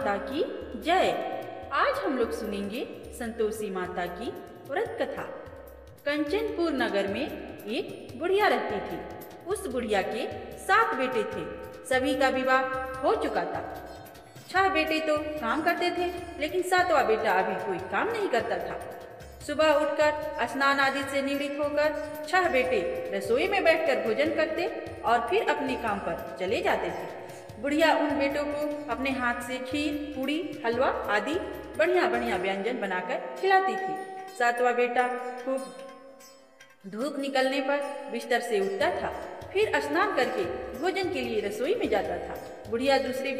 माता की जय। आज हम लोग सुनेंगे संतोषी माता की व्रत कथा। कंचनपुर नगर में एक बुढ़िया रहती थी। उस बुढ़िया के 7 बेटे थे। सभी का विवाह हो चुका था। 6 बेटे तो काम करते थे, लेकिन 7वां बेटा अभी कोई काम नहीं करता था। सुबह उठकर स्नान आदि से निवृत्त होकर 6 बेटे रसोई में बैठकर भोजन करते और फिर अपने काम पर चले जाते थे। बुढ़िया उन बेटों को अपने हाथ से खीर, पूड़ी, हलवा आदि बढ़िया बढ़िया व्यंजन बनाकर खिलाती थी। 7वां बेटा खूब धूप निकलने पर बिस्तर से उठता था, फिर स्नान करके भोजन के लिए रसोई में जाता था। बुढ़िया दूसरे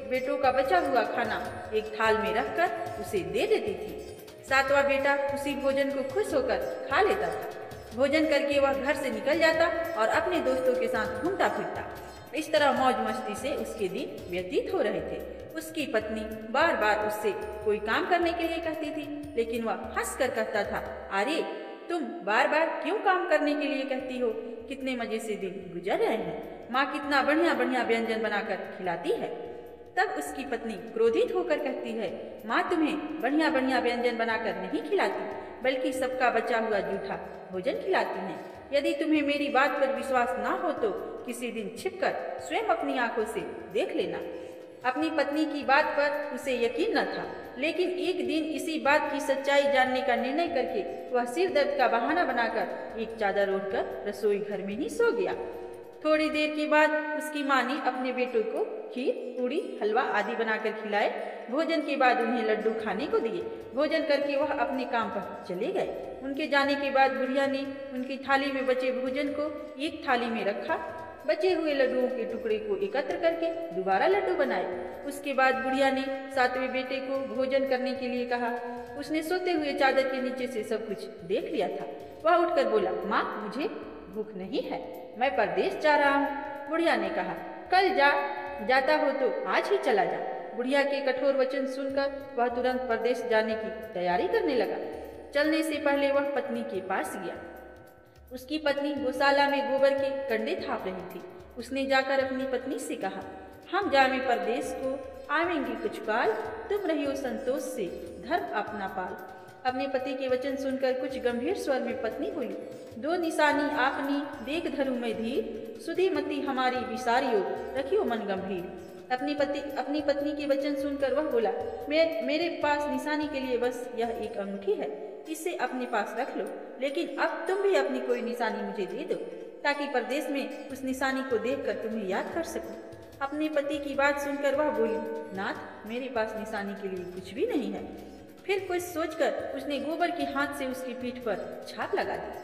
बेटों का बचा हुआ खाना एक थाल में रखकर उसे दे देती थी। 7वां बेटा उसी भोजन को खुश होकर खा लेता था। भोजन करके वह घर से निकल जाता और अपने दोस्तों के साथ घूमता फिरता। इस तरह मौज मस्ती से उसके दिन व्यतीत हो रहे थे। उसकी पत्नी बार बार उससे कोई काम करने के लिए कहती थी, लेकिन वह हंसकर कहता था, अरे तुम बार बार क्यों काम करने के लिए कहती हो? कितने मजे से दिन गुजर रहे हैं। माँ कितना बढ़िया बढ़िया व्यंजन बनाकर खिलाती है। तब उसकी पत्नी क्रोधित होकर कहती है, माँ तुम्हें बढ़िया बढ़िया व्यंजन बनाकर नहीं खिलाती, बल्कि सबका बचा हुआ जूठा भोजन खिलाती हैं। यदि तुम्हें मेरी बात पर विश्वास ना हो तो किसी दिन छिपकर स्वयं अपनी आंखों से देख लेना। अपनी पत्नी की बात पर उसे यकीन न था, लेकिन एक दिन इसी बात की सच्चाई जानने का निर्णय करके वह सिर दर्द का बहाना बनाकर एक चादर ओढ़कर रसोई घर में ही सो गया। थोड़ी देर के बाद उसकी माँ ने अपने बेटों को खीर, पूड़ी, हलवा आदि बनाकर खिलाए। भोजन के बाद उन्हें लड्डू खाने को दिए। भोजन करके वह अपने काम पर चले गए। उनके जाने के बाद बुढ़िया ने उनकी थाली में बचे भोजन को एक थाली में रखा। बचे हुए लड्डुओं के टुकड़े को एकत्र करके दोबारा लड्डू बनाए। उसके बाद बुढ़िया ने 7वें बेटे को भोजन करने के लिए कहा। उसने सोते हुए चादर के नीचे से सब कुछ देख लिया था। वह उठकर बोला, माँ मुझे भूख नहीं है, मैं परदेश जा रहा हूँ। बुढ़िया ने कहा, कल जाता हो तो आज ही चला जा। बुढ़िया के कठोर वचन सुनकर वह तुरंत परदेश जाने की तैयारी करने लगा। चलने से पहले वह पत्नी के पास गया। उसकी पत्नी गौशाला में गोबर के कंडे थाप रही थी। उसने जाकर अपनी पत्नी से कहा, हम जावे परदेश को आवेंगे कुछ काल, तुम रहियो संतोष से धर्म अपना पाल। अपने पति के वचन सुनकर कुछ गंभीर स्वर में पत्नी बोली, 2 निशानी आपनी देख धरू में धीर, सुधी मती हमारी विसारियो रखियो मन गंभीर। अपनी पत्नी के वचन सुनकर वह बोला, मेरे पास निशानी के लिए बस यह एक अंगूठी है, इसे अपने पास रख लो, लेकिन अब तुम भी अपनी कोई निशानी मुझे दे दो, ताकि परदेश में उस निशानी को देखकर तुम्हें याद कर सकूं। अपने पति की बात सुनकर वह बोली, नाथ मेरे पास निशानी के लिए कुछ भी नहीं है। फिर कुछ सोचकर उसने गोबर के हाथ से उसकी पीठ पर छाप लगा दी।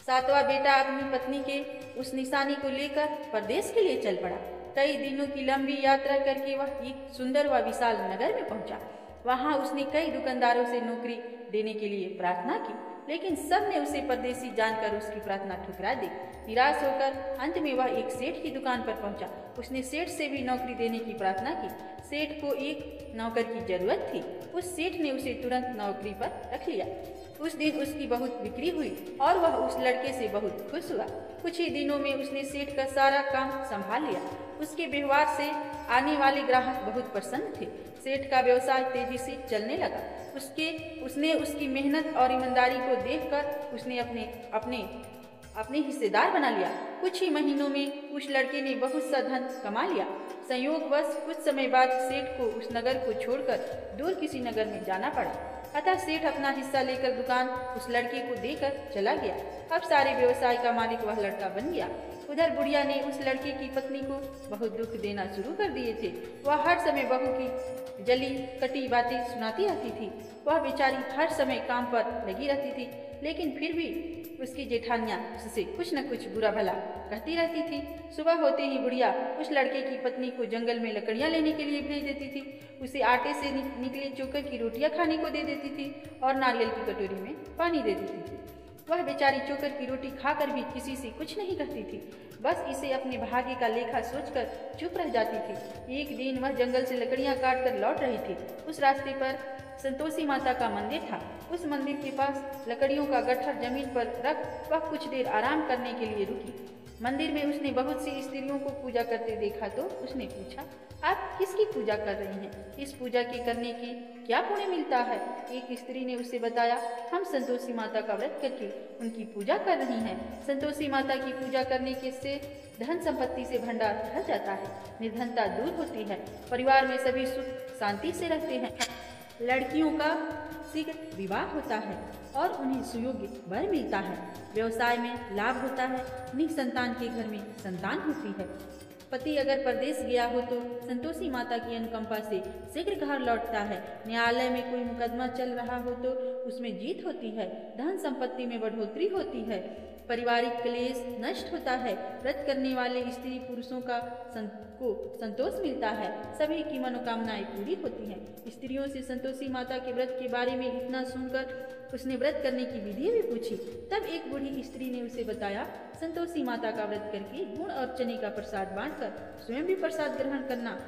7वां बेटा अपनी पत्नी के उस निशानी को लेकर परदेश के लिए चल पड़ा। कई दिनों की लंबी यात्रा करके वह एक सुंदर व विशाल नगर में पहुंचा। वहां उसने कई दुकानदारों से नौकरी देने के लिए प्रार्थना की, लेकिन सब ने उसे परदेसी जानकर उसकी प्रार्थना ठुकरा दी। निराश होकर अंत में वह एक सेठ की दुकान पर पहुंचा। उसने सेठ से भी नौकरी देने की प्रार्थना की। सेठ को एक नौकर की जरूरत थी। उस सेठ ने उसे तुरंत नौकरी पर रख लिया। उस दिन उसकी बहुत बिक्री हुई और वह उस लड़के से बहुत खुश हुआ। कुछ ही दिनों में उसने सेठ का सारा काम संभाल लिया। उसके व्यवहार से आने वाले ग्राहक बहुत प्रसन्न थे। सेठ का व्यवसाय तेजी से चलने लगा। उसने उसकी मेहनत और ईमानदारी को देखकर उसने अपने हिस्सेदार बना लिया। कुछ ही महीनों में उस लड़के ने बहुत सा धन कमा लिया। संयोगवश कुछ समय बाद सेठ को उस नगर को छोड़कर दूर किसी नगर में जाना पड़ा। अतः सेठ अपना हिस्सा लेकर दुकान उस लड़के को देकर चला गया। अब सारे व्यवसाय का मालिक वह लड़का बन गया। उधर बुढ़िया ने उस लड़के की पत्नी को बहुत दुख देना शुरू कर दिए थे। वह हर समय बहू की जली कटी बातें सुनाती रहती थी। वह बेचारी हर समय काम पर लगी रहती थी, लेकिन फिर भी उसकी जेठानियाँ उससे कुछ न कुछ बुरा भला कहती रहती थी। सुबह होते ही बुढ़िया उस लड़के की पत्नी को जंगल में लकड़ियाँ लेने के लिए भेज देती थी। उसे आटे से निकले चोकर की रोटियाँ खाने को दे देती थी और नारियल की कटोरी में पानी दे देती थी। वह बेचारी चोकर की रोटी खाकर भी किसी से कुछ नहीं कहती थी, बस इसे अपने भाग्य का लेखा सोचकर चुप रह जाती थी। एक दिन वह जंगल से लकड़ियां काट कर लौट रही थी। उस रास्ते पर संतोषी माता का मंदिर था। उस मंदिर के पास लकड़ियों का गट्ठर जमीन पर रख वह कुछ देर आराम करने के लिए रुकी। मंदिर में उसने बहुत सी स्त्रियों को पूजा करते देखा तो उसने पूछा, आप किसकी पूजा कर रही हैं? इस पूजा के करने की क्या पुण्य मिलता है? एक स्त्री ने उसे बताया, हम संतोषी माता का व्रत करके उनकी पूजा कर रही हैं। संतोषी माता की पूजा करने के से धन संपत्ति से भंडार भर जाता है, निर्धनता दूर होती है, परिवार में सभी सुख शांति से रहते हैं, लड़कियों का शीघ्र विवाह होता है और उन्हें सुयोग्य वर मिलता है, व्यवसाय में लाभ होता है, निसंतान के घर में संतान होती है, पति अगर परदेश गया हो तो संतोषी माता की अनुकंपा से शीघ्र घर लौटता है, न्यायालय में कोई मुकदमा चल रहा हो तो उसमें जीत होती है, धन संपत्ति में बढ़ोतरी होती है, पारिवारिक क्लेश नष्ट होता है, व्रत करने वाले स्त्री पुरुषों को संतोष मिलता है, सभी की मनोकामनाएं पूरी होती हैं। स्त्रियों से संतोषी माता के व्रत के बारे में इतना सुनकर उसने व्रत करने की विधि भी पूछी। तब एक बूढ़ी स्त्री ने उसे बताया, संतोषी माता का व्रत करके गुड़ और चने का प्रसाद बांटकर स्वयं भी प्रसाद ग्रहण करना,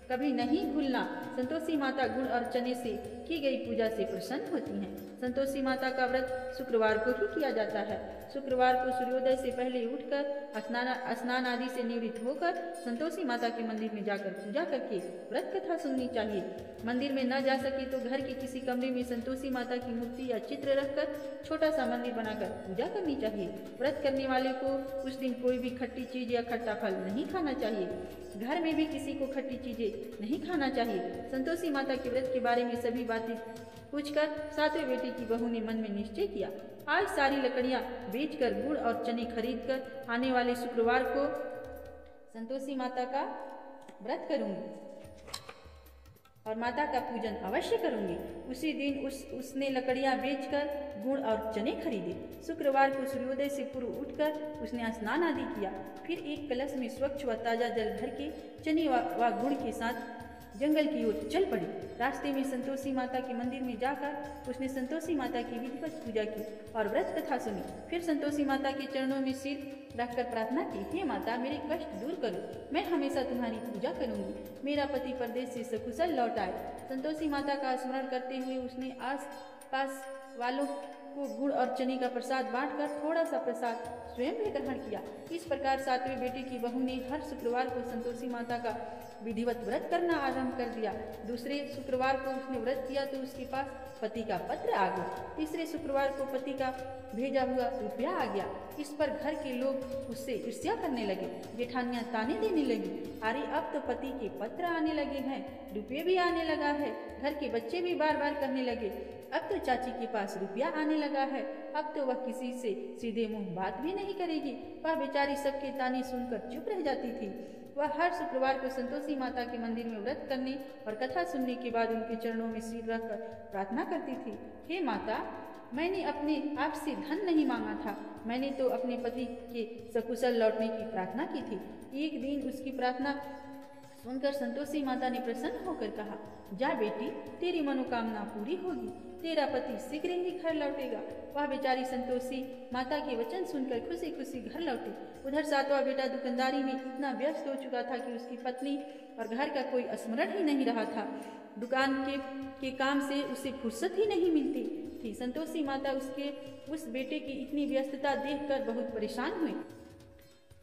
कभी नहीं भूलना। संतोषी माता गुड़ और चने से की गई पूजा से प्रसन्न होती हैं। संतोषी माता का व्रत शुक्रवार को ही किया जाता है। शुक्रवार को सूर्योदय से पहले उठकर स्नान आदि से निवृत्त होकर संतोषी माता के मंदिर में जाकर पूजा करके व्रत कथा सुननी चाहिए। मंदिर में न जा सके तो घर के किसी कमरे में संतोषी माता की मूर्ति या चित्र रखकर छोटा सा मंदिर बनाकर पूजा करनी चाहिए। व्रत करने वाले को उस दिन कोई भी खट्टी चीज या खट्टा फल नहीं खाना चाहिए। घर में भी किसी को खट्टी चीजें नहीं खाना चाहिए। संतोषी माता के व्रत के बारे में सभी बातें पूछकर सातवें बेटे की बहू ने मन में निश्चय किया, आज सारी लकड़ियां बेचकर गुड़ और चने खरीदकर आने वाले शुक्रवार को संतोषी माता का व्रत करूंगी और माता का पूजन अवश्य करूंगी। उसी दिन उसने लकड़ियां बेचकर गुड़ और चने खरीदे। शुक्रवार को सूर्योदय से पूर्व उठकर उसने स्नान आदि किया। फिर एक कलश में स्वच्छ व ताजा जल भर के चने व गुड़ के साथ जंगल की ओर चल पड़ी। रास्ते में संतोषी माता के मंदिर में जाकर उसने संतोषी माता की विधिवत पूजा की और व्रत कथा सुनी। फिर संतोषी माता के चरणों में सिर रखकर प्रार्थना की, हे माता, मेरे कष्ट दूर करो, मैं हमेशा तुम्हारी पूजा करूंगी, मेरा पति परदेश से सकुशल लौट आए। संतोषी माता का स्मरण करते हुए उसने आस पास वालों को गुड़ और चने का प्रसाद बांटकर थोड़ा सा प्रसाद स्वयं भी ग्रहण किया। इस प्रकार सातवें बेटे की बहू ने हर शुक्रवार को संतोषी माता का विधिवत व्रत करना आरंभ कर दिया। दूसरे शुक्रवार को उसने व्रत किया तो उसके पास पति का पत्र आ गया। तीसरे शुक्रवार को पति का भेजा हुआ रुपया आ गया। इस पर घर के लोग उससे ईर्ष्या करने लगे। जेठानियां ताने देने लगी, अरे अब तो पति के पत्र आने लगे हैं, रुपये भी आने लगा है। घर के बच्चे भी बार बार कहने लगे, अब तो चाची के पास रुपया आने लगा है, अब तो वह किसी से सीधे मुंह बात भी नहीं करेगी। वह बेचारी सबके ताने सुनकर चुप रह जाती थी। वह हर शुक्रवार को संतोषी माता के मंदिर में व्रत करने और कथा सुनने के बाद उनके चरणों में सिर रखकर प्रार्थना करती थी, हे माता, मैंने अपने आप से धन नहीं मांगा था, मैंने तो अपने पति के सकुशल लौटने की प्रार्थना की थी। एक दिन उसकी प्रार्थना सुनकर संतोषी माता ने प्रसन्न होकर कहा, जा बेटी, तेरी मनोकामना पूरी होगी, तेरा पति शीघ्र ही घर लौटेगा। वह बेचारी संतोषी माता के वचन सुनकर खुशी खुशी घर लौटी। उधर सातवां बेटा दुकानदारी में इतना व्यस्त हो चुका था कि उसकी पत्नी और घर का कोई स्मरण ही नहीं रहा था। दुकान के काम से उसे फुर्सत ही नहीं मिलती थी। संतोषी माता उसके उस बेटे की इतनी व्यस्तता देखकर बहुत परेशान हुई।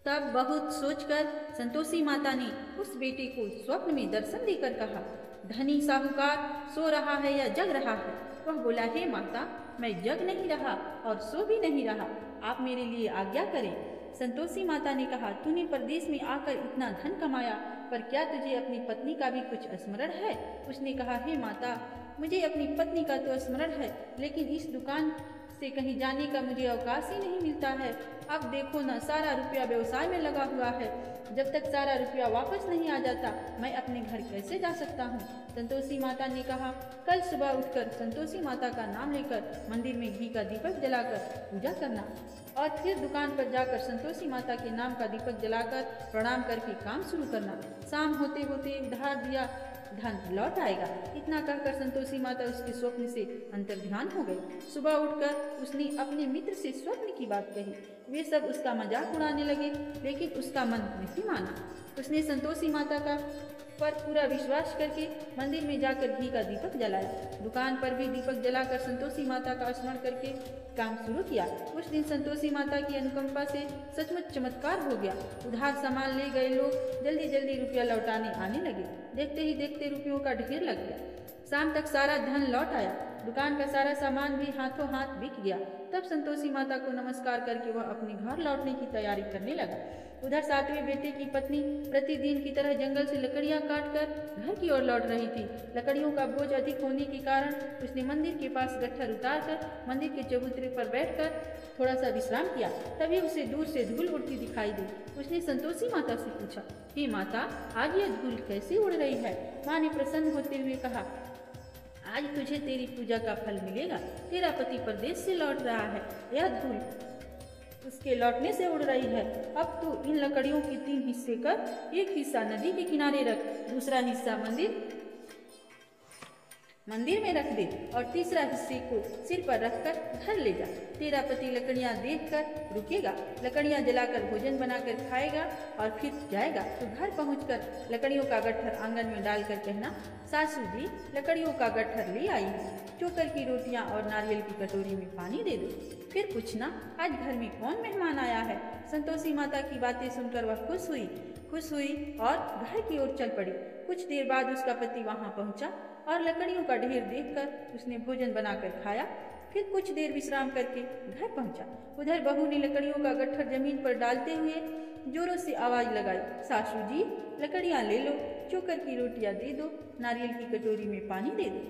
तब बहुत सोचकर संतोषी माता ने उस बेटे को स्वप्न में दर्शन देकर कहा, धनी साहूकार सो रहा है या जग रहा है? वह बोला, हे माता, मैं जग नहीं रहा और सो भी नहीं रहा, आप मेरे लिए आज्ञा करें। संतोषी माता ने कहा, तूने परदेश में आकर इतना धन कमाया, पर क्या तुझे अपनी पत्नी का भी कुछ स्मरण है? उसने कहा, हे माता, मुझे अपनी पत्नी का तो स्मरण है, लेकिन इस दुकान से कहीं जाने का मुझे अवकाश ही नहीं मिलता है। अब देखो ना, सारा रुपया व्यवसाय में लगा हुआ है, जब तक सारा रुपया वापस नहीं आ जाता मैं अपने घर कैसे जा सकता हूँ? संतोषी माता ने कहा, कल सुबह उठकर संतोषी माता का नाम लेकर मंदिर में घी का दीपक जलाकर पूजा करना और फिर दुकान पर जाकर संतोषी माता के नाम का दीपक जलाकर प्रणाम करके काम शुरू करना। शाम होते होते उधार दिया धन लौट आएगा। इतना कहकर संतोषी माता उसके स्वप्न से अंतर्ध्यान हो गई। सुबह उठकर उसने अपने मित्र से स्वप्न की बात कही। वे सब उसका मजाक उड़ाने लगे, लेकिन उसका मन नहीं माना। उसने संतोषी माता का पर पूरा विश्वास करके मंदिर में जाकर घी का दीपक जलाया। दुकान पर भी दीपक जलाकर संतोषी माता का स्मरण करके काम शुरू किया। उस दिन संतोषी माता की अनुकंपा से सचमुच चमत्कार हो गया। उधार सामान ले गए लोग जल्दी जल्दी रुपया लौटाने आने लगे। देखते ही देखते रुपयों का ढेर लग गया। शाम तक सारा धन लौट आया। दुकान का सारा सामान भी हाथों हाथ बिक गया। तब संतोषी माता को नमस्कार करके वह अपने घर लौटने की तैयारी करने लगा। उधर सातवें बेटे की पत्नी प्रतिदिन की तरह जंगल से लकड़ियां काटकर घर की ओर लौट रही थी। लकड़ियों का बोझ अधिक होने के कारण उसने मंदिर के पास गट्ठर उतारकर मंदिर के चबूतरे पर बैठकर थोड़ा सा विश्राम किया। तभी उसे दूर से धूल उड़ती दिखाई दी। उसने संतोषी माता से पूछा, हे माता, आज यह धूल कैसे उड़ रही है? माँ ने प्रसन्न होते हुए कहा, आज तुझे तेरी पूजा का फल मिलेगा। तेरा पति परदेश से लौट रहा है। यह धूल उसके लौटने से उड़ रही है। अब तू इन लकड़ियों के 3 हिस्से कर, एक हिस्सा नदी के किनारे रख, दूसरा हिस्सा मंदिर में रख दे और तीसरा हिस्से को सिर पर रखकर घर ले जा। तेरा पति लकड़ियां देखकर रुकेगा, लकड़ियां जलाकर भोजन बनाकर खाएगा और फिर जाएगा। तो घर पहुंचकर लकड़ियों का गट्ठर आंगन में डालकर कहना, सासू जी लकड़ियों का गट्ठर ले आई हूँ, चोकर की रोटियां और नारियल की कटोरी में पानी दे दो। फिर पूछना, आज घर में कौन मेहमान आया है? संतोषी माता की बातें सुनकर वह खुश हुई और घर की ओर चल पड़ी। कुछ देर बाद उसका पति वहां पहुंचा और लकड़ियों का ढेर देखकर उसने भोजन बनाकर खाया। फिर कुछ देर विश्राम करके घर पहुंचा। उधर बहू ने लकड़ियों का गट्ठर जमीन पर डालते हुए जोरों से आवाज लगाई, सासू जी लकड़ियां ले लो, चोकर की रोटियां दे दो, नारियल की कटोरी में पानी दे दो।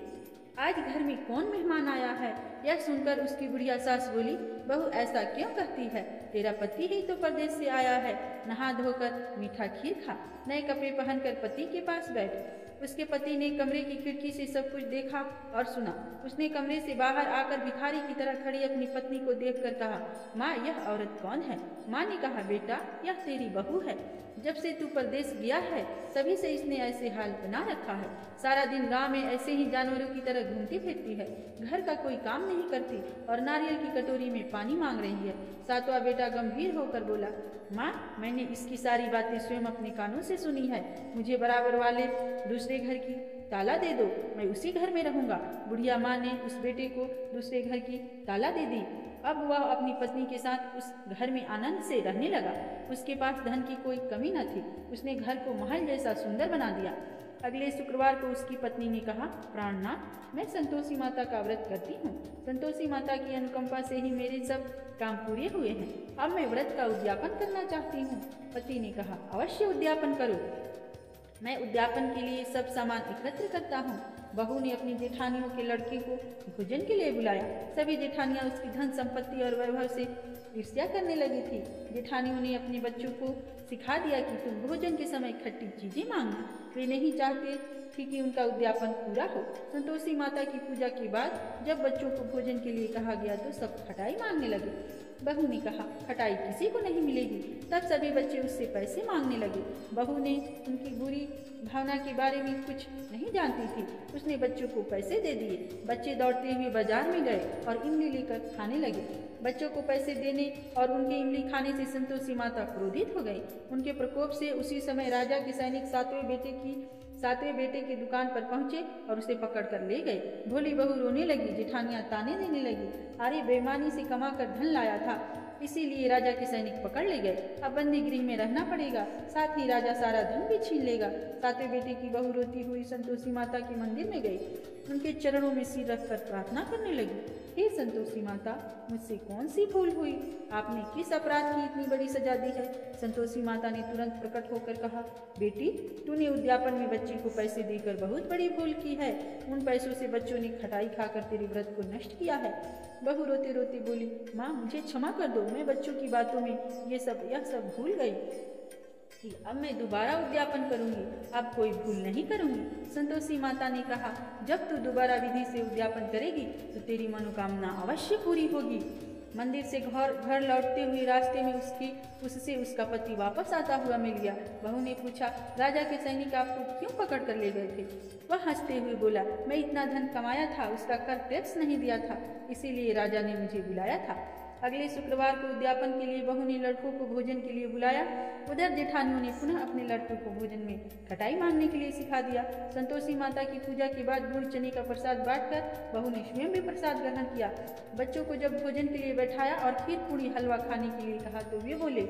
आज घर में कौन मेहमान आया है? यह सुनकर उसकी बुढ़िया सास बोली, बहू ऐसा क्यों कहती है? तेरा पति ही तो परदेश से आया है। नहा धोकर मीठा खीर खा, नए कपड़े पहनकर पति के पास बैठ। उसके पति ने कमरे की खिड़की से सब कुछ देखा और सुना। उसने कमरे से बाहर आकर भिखारी की तरह खड़ी अपनी पत्नी को देखकर कहा, माँ यह औरत कौन है? माँ ने कहा, बेटा यह तेरी बहू है। जब से तू परदेश गया है तभी से इसने ऐसे हाल बना रखा है। सारा दिन गांव में ऐसे ही जानवरों की तरह घूमती फिरती है, घर का कोई काम नहीं करती और नारियल की कटोरी में पानी मांग रही है। सातवां बेटा गंभीर होकर बोला, माँ मैंने इसकी सारी बातें स्वयं अपने कानों से सुनी है। मुझे बराबर वाले दूसरे घर की ताला दे दो, मैं उसी घर में रहूंगा। बुढ़िया माँ ने उस बेटे को दूसरे घर की ताला दे दी। अब वह अपनी पत्नी के साथ उस घर में आनंद से रहने लगा। उसके पास धन की कोई कमी न थी। उसने घर को महल जैसा सुंदर बना दिया। अगले शुक्रवार को उसकी पत्नी ने कहा, प्राणनाथ मैं संतोषी माता का व्रत करती हूँ। संतोषी माता की अनुकंपा से ही मेरे सब काम पूरे हुए हैं। अब मैं व्रत का उद्यापन करना चाहती हूँ। पति ने कहा, अवश्य उद्यापन करो, मैं उद्यापन के लिए सब सामान एकत्र करता हूँ। बहू ने अपनी जेठानियों के लड़के को भोजन के लिए बुलाया। सभी जेठानियां उसकी धन संपत्ति और वैभव से ईर्ष्या करने लगी थी। जेठानियों ने अपने बच्चों को सिखा दिया कि तुम भोजन के समय खट्टी चीजें मांगना। वे नहीं चाहते थी कि उनका उद्यापन पूरा हो। संतोषी माता की पूजा के बाद जब बच्चों को भोजन के लिए कहा गया तो सब खटाई मांगने लगे। बहू ने कहा, खटाई किसी को नहीं मिलेगी। तब सभी बच्चे उससे पैसे मांगने लगे। बहू ने उनकी बुरी भावना के बारे में कुछ नहीं जानती थी। उसने बच्चों को पैसे दे दिए। बच्चे दौड़ते हुए बाजार में गए और इमली लेकर खाने लगे। बच्चों को पैसे देने और उनके इमली खाने से संतोषी माता क्रोधित हो गई। उनके प्रकोप से उसी समय राजा के सैनिक सातवें बेटे की दुकान पर पहुंचे और उसे पकड़कर ले गए। भोली बहू रोने लगी, जेठानियां ताने देने लगी। अरे बेईमानी से कमाकर धन लाया था, इसीलिए राजा के सैनिक पकड़ ले गए। अब बंदी गृह में रहना पड़ेगा, साथ ही राजा सारा धन भी छीन लेगा। सातवें बेटे की बहू रोती हुई संतोषी माता के मंदिर में गई। उनके चरणों में सिर रखकर प्रार्थना करने लगी, हे संतोषी माता, मुझसे कौन सी भूल हुई? आपने किस अपराध की इतनी बड़ी सजा दी है? संतोषी माता ने तुरंत प्रकट होकर कहा, बेटी तूने उद्यापन में बच्चे को पैसे देकर बहुत बड़ी भूल की है। उन पैसों से बच्चों ने खटाई खाकर तेरे व्रत को नष्ट किया है। बहू रोते रोते बोली, माँ मुझे क्षमा कर दो, मैं बच्चों की बातों में यह सब भूल गई थी। अब मैं दोबारा उद्यापन करूंगी, अब कोई भूल नहीं करूंगी। संतोषी माता ने कहा, जब तू दोबारा विधि से उद्यापन करेगी तो तेरी मनोकामना अवश्य पूरी होगी। मंदिर से घर लौटते हुए रास्ते में उससे उसका पति वापस आता हुआ मिल गया। बहू ने पूछा, राजा के सैनिक आपको क्यों पकड़ कर ले गए थे? वह हंसते हुए बोला, मैं इतना धन कमाया था, उसका कर टैक्स नहीं दिया था, इसीलिए राजा ने मुझे बुलाया था। अगले शुक्रवार को उद्यापन के लिए बहू ने लड़कों को भोजन के लिए बुलाया। उधर जेठानियों ने पुनः अपने लड़कों को भोजन में खटाई मांगने के लिए सिखा दिया। संतोषी माता की पूजा के बाद गुड़ चने का प्रसाद बांटकर बहू ने स्वयं भी प्रसाद ग्रहण किया। बच्चों को जब भोजन के लिए बैठाया और खीर पूड़ी हलवा खाने के लिए कहा तो वे बोले,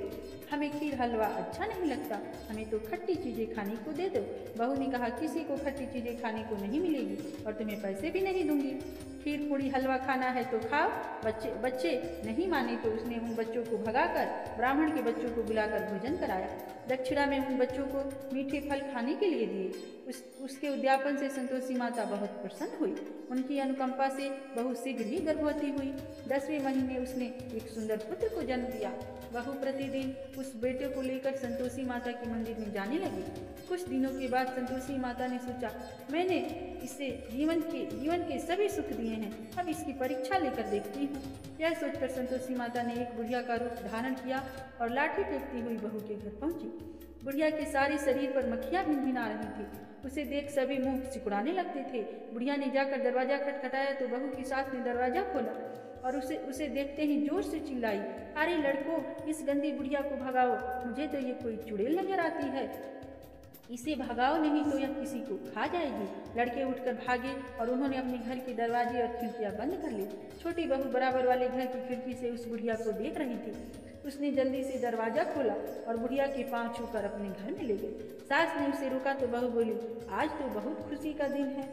हमें खीर हलवा अच्छा नहीं लगता, हमें तो खट्टी चीज़ें खाने को दे दो। बहू ने कहा, किसी को खट्टी चीज़ें खाने को नहीं मिलेगी और तुम्हें पैसे भी नहीं दूंगी। खीर पूड़ी हलवा खाना है तो खाओ। बच्चे नहीं माने तो उसने उन बच्चों को भगाकर ब्राह्मण के बच्चों को बुलाकर भोजन कराया। दक्षिणा में उन बच्चों को मीठे फल खाने के लिए दिए। उसके उद्यापन से संतोषी माता बहुत प्रसन्न हुई। उनकी अनुकंपा से बहू शीघ्र ही गर्भवती हुई। 10वें महीने उसने एक सुंदर पुत्र को जन्म दिया। बहू प्रतिदिन उस बेटे को लेकर संतोषी माता के मंदिर में जाने लगी। कुछ दिनों के बाद संतोषी माता ने सोचा, मैंने इसे जीवन के सभी सुख दिए हैं, अब इसकी परीक्षा लेकर देखती हूँ। यह सोचकर संतोषी माता ने एक बुढ़िया का रूप धारण किया और लाठी टेकती हुई बहू के घर पहुंची। बुढ़िया के सारे शरीर पर मक्खियाँ भिनभिना रही थी। उसे देख सभी मुंह सिकुड़ाने लगते थे। बुढ़िया ने जाकर दरवाजा खटखटाया तो बहू की सास ने दरवाजा खोला और उसे देखते ही जोर से चिल्लाई, अरे लड़कों, इस गंदी बुढ़िया को भगाओ, मुझे तो ये कोई चुड़ैल नजर आती है, इसे भगाओ नहीं तो यह किसी को खा जाएगी। लड़के उठकर भागे और उन्होंने अपने घर के दरवाजे और खिड़कियां बंद कर ली। छोटी बहू बराबर वाले घर की खिड़की से उस बुढ़िया को देख रही थी। उसने जल्दी से दरवाजा खोला और बुढ़िया के पांव छूकर अपने घर में ले गई। सास ने उसे रोका तो बहू बोली, आज तो बहुत खुशी का दिन है,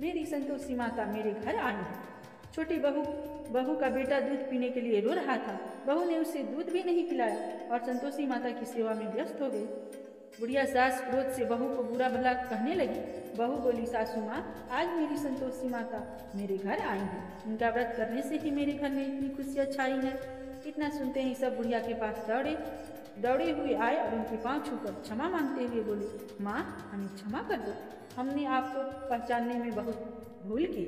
मेरी संतोषी माता मेरे घर आई है। छोटी बहू का बेटा दूध पीने के लिए रो रहा था। बहू ने उसे दूध भी नहीं पिलाया और संतोषी माता की सेवा में व्यस्त हो गई। बुढ़िया सास क्रोध से बहू को बुरा भला कहने लगी। बहू बोली, सासू माँ, आज मेरी संतोषी माता मेरे घर आई है, उनका व्रत करने से ही मेरे घर में इतनी खुशियाँ छाई है। इतना सुनते ही सब बुढ़िया के पास दौड़े हुए आए और उनके पांव छूकर क्षमा मांगते हुए बोले, माँ, हमें क्षमा कर दो, हमने आपको पहचानने में बहुत भूल की,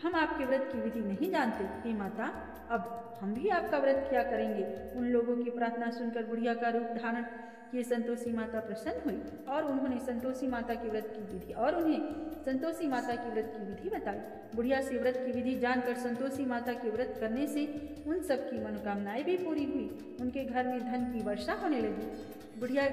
हम आपके व्रत की विधि नहीं जानते। हे माता, अब हम भी आपका व्रत किया करेंगे। उन लोगों की प्रार्थना सुनकर बुढ़िया का रूप धारण किए संतोषी माता प्रसन्न हुई और उन्हें संतोषी माता के व्रत की विधि बताई। बुढ़िया से व्रत की विधि जानकर संतोषी माता के व्रत करने से उन सब की मनोकामनाएं भी पूरी हुई। उनके घर में धन की वर्षा होने लगी। बुढ़िया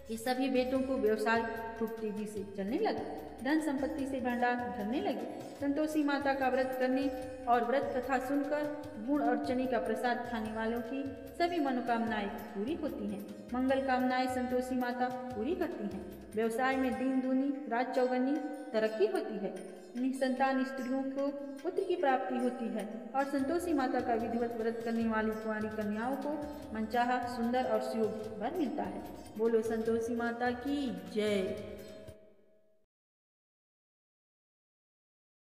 के सभी बेटों को व्यवसाय खूब तेजी से चलने लगा। धन संपत्ति से भंडार भरने लगे। संतोषी माता का व्रत करने और व्रत कथा सुनकर गुड़ और चने का प्रसाद खाने वालों की सभी मनोकामनाएं पूरी होती हैं। मंगल कामनाएं संतोषी माता पूरी करती हैं। व्यवसाय में दिन दूनी रात चौगनी तरक्की होती है। निसंतान स्त्रियों को पुत्र की प्राप्ति होती है और संतोषी माता का विधिवत व्रत करने वाली कुंवारी कन्याओं को मनचाहा सुंदर और सुयोग्य वर मिलता है। बोलो संतोषी माता की जय।